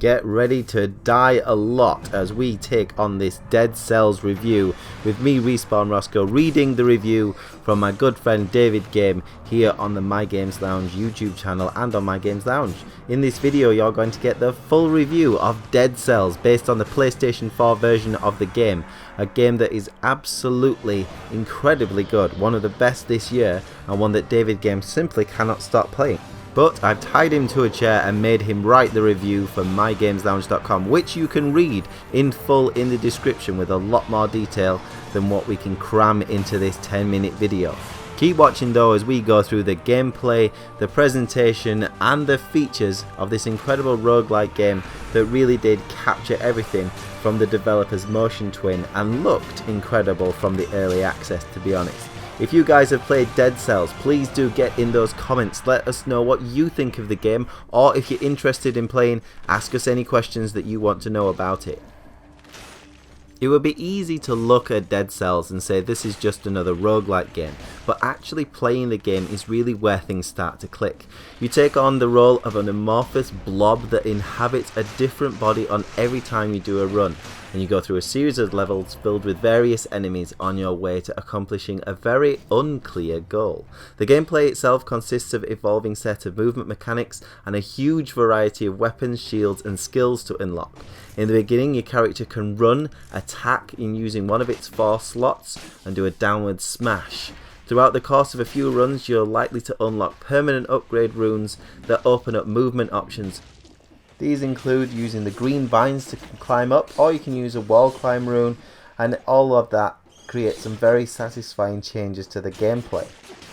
get ready to die a lot as we take on this Dead Cells review with me, Respawn Roscoe, reading the review from my good friend David Game here on the My Games Lounge YouTube channel and on My Games Lounge. In this video you're going to get the full review of Dead Cells based on the PlayStation 4 version of the game, a game that is absolutely incredibly good, one of the best this year and one that David Game simply cannot stop playing. But I've tied him to a chair and made him write the review for mygameslounge.com, which you can read in full in the description with a lot more detail than what we can cram into this 10-minute video. Keep watching though as we go through the gameplay, the presentation and the features of this incredible roguelike game that really did capture everything from the developer's motion twin and looked incredible from the early access, to be honest. If you guys have played Dead Cells, please do get in those comments, let us know what you think of the game, or if you're interested in playing, ask us any questions that you want to know about it. It would be easy to look at Dead Cells and say this is just another roguelike game, but actually playing the game is really where things start to click. You take on the role of an amorphous blob that inhabits a different body on every time you do a run, and you go through a series of levels filled with various enemies on your way to accomplishing a very unclear goal. The gameplay itself consists of an evolving set of movement mechanics and a huge variety of weapons, shields and skills to unlock. In the beginning, your character can run, attack in using one of its 4 slots and do a downward smash. Throughout the course of a few runs, you're likely to unlock permanent upgrade runes that open up movement options. These include using the green vines to climb up, or you can use a wall climb rune, and all of that creates some very satisfying changes to the gameplay.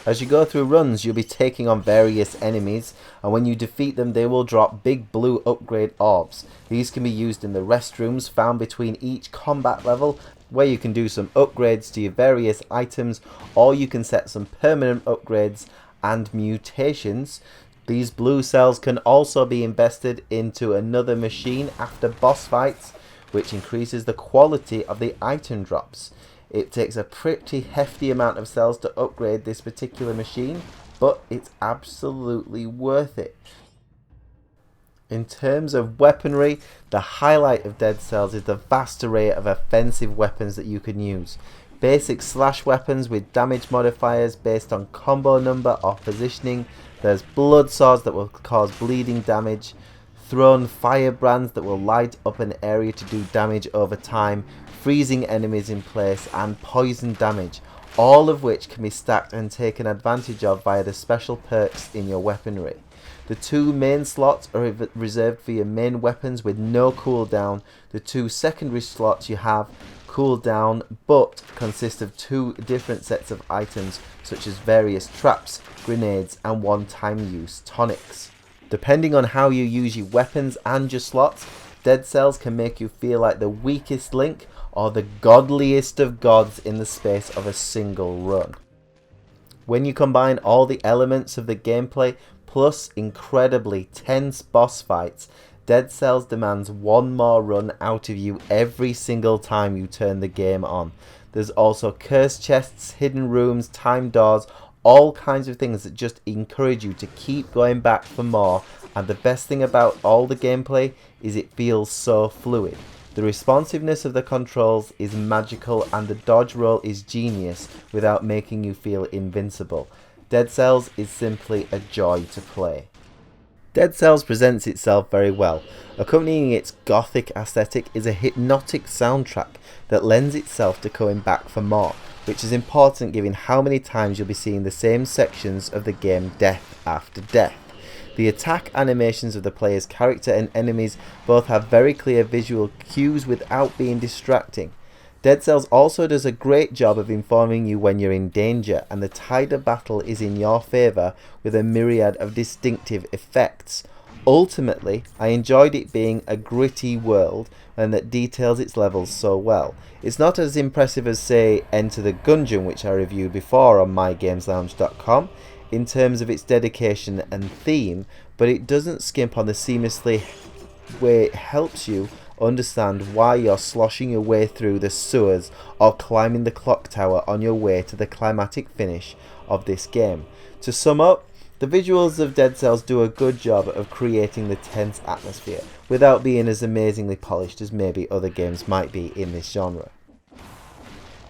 As you go through runs, you'll be taking on various enemies, and when you defeat them they will drop big blue upgrade orbs. These can be used in the restrooms found between each combat level, where you can do some upgrades to your various items, or you can set some permanent upgrades and mutations. These blue cells can also be invested into another machine after boss fights, which increases the quality of the item drops. It takes a pretty hefty amount of cells to upgrade this particular machine, but it's absolutely worth it. In terms of weaponry, the highlight of Dead Cells is the vast array of offensive weapons that you can use. Basic slash weapons with damage modifiers based on combo number or positioning. There's blood swords that will cause bleeding damage, thrown firebrands that will light up an area to do damage over time, freezing enemies in place, and poison damage, all of which can be stacked and taken advantage of via the special perks in your weaponry. The 2 main slots are reserved for your main weapons with no cooldown. The 2 secondary slots you have cooldown but consist of 2 different sets of items such as various traps, grenades and one-time use tonics. Depending on how you use your weapons and your slots, Dead Cells can make you feel like the weakest link or the godliest of gods in the space of a single run. When you combine all the elements of the gameplay plus incredibly tense boss fights, Dead Cells demands one more run out of you every single time you turn the game on. There's also curse chests, hidden rooms, time doors, all kinds of things that just encourage you to keep going back for more, and the best thing about all the gameplay is it feels so fluid. The responsiveness of the controls is magical and the dodge roll is genius without making you feel invincible. Dead Cells is simply a joy to play. Dead Cells presents itself very well. Accompanying its gothic aesthetic is a hypnotic soundtrack that lends itself to going back for more, which is important given how many times you'll be seeing the same sections of the game death after death. The attack animations of the player's character and enemies both have very clear visual cues without being distracting. Dead Cells also does a great job of informing you when you're in danger, and the tide of battle is in your favour with a myriad of distinctive effects. Ultimately, I enjoyed it being a gritty world and that details its levels so well. It's not as impressive as, say, Enter the Gungeon, which I reviewed before on mygameslounge.com, in terms of its dedication and theme, but it doesn't skimp on the seamlessly way it helps you understand why you're sloshing your way through the sewers or climbing the clock tower on your way to the climatic finish of this game. To sum up, The visuals of Dead Cells do a good job of creating the tense atmosphere without being as amazingly polished as maybe other games might be in this genre.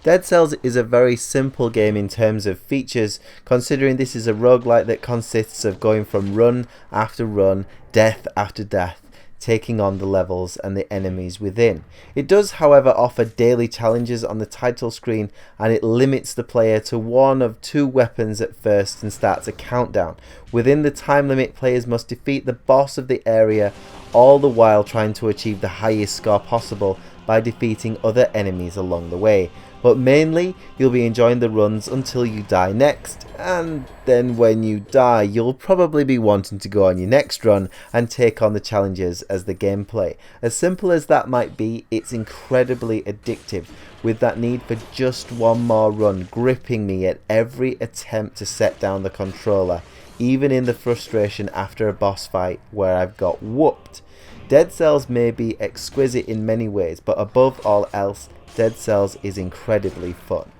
Dead Cells is a very simple game in terms of features, considering this is a roguelike that consists of going from run after run, death after death, taking on the levels and the enemies within. It does, however, offer daily challenges on the title screen, and it limits the player to one of two weapons at first and starts a countdown. Within the time limit, players must defeat the boss of the area, all the while trying to achieve the highest score possible by defeating other enemies along the way. But mainly, you'll be enjoying the runs until you die next, and then when you die, you'll probably be wanting to go on your next run and take on the challenges as the gameplay. As simple as that might be, it's incredibly addictive, with that need for just one more run gripping me at every attempt to set down the controller, even in the frustration after a boss fight where I've got whooped. Dead Cells may be exquisite in many ways, but above all else, Dead Cells is incredibly fun.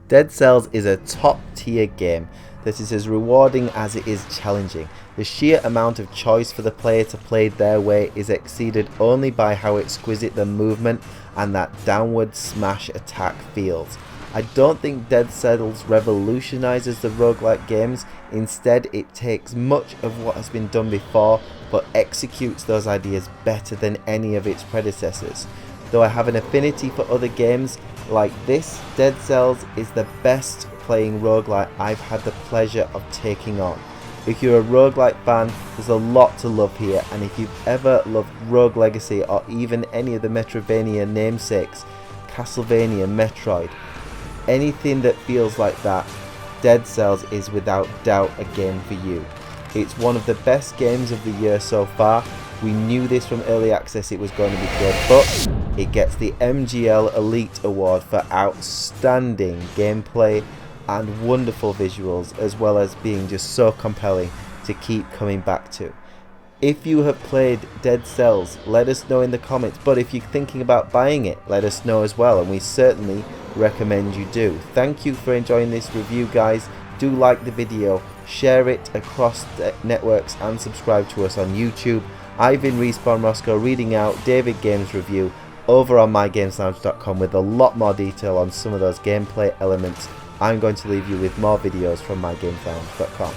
Dead Cells is a top tier game that is as rewarding as it is challenging. The sheer amount of choice for the player to play their way is exceeded only by how exquisite the movement and that downward smash attack feels. I don't think Dead Cells revolutionises the roguelike games. Instead, it takes much of what has been done before but executes those ideas better than any of its predecessors. Though I have an affinity for other games like this, Dead Cells is the best playing roguelike I've had the pleasure of taking on. If you're a roguelike fan, there's a lot to love here, and if you've ever loved Rogue Legacy or even any of the Metroidvania namesakes, Castlevania, Metroid, anything that feels like that, Dead Cells is without doubt a game for you. It's one of the best games of the year so far. We knew this from early access it was going to be good, but it gets the MGL Elite Award for outstanding gameplay and wonderful visuals, as well as being just so compelling to keep coming back to. If you have played Dead Cells, let us know in the comments, but if you're thinking about buying it, let us know as well, and we certainly recommend you do. Thank you for enjoying this review, guys. Do like the video, share it across the networks, and subscribe to us on YouTube. I've been Respawn Roscoe reading out David Games review over on mygameslounge.com with a lot more detail on some of those gameplay elements. I'm going to leave you with more videos from mygameslounge.com.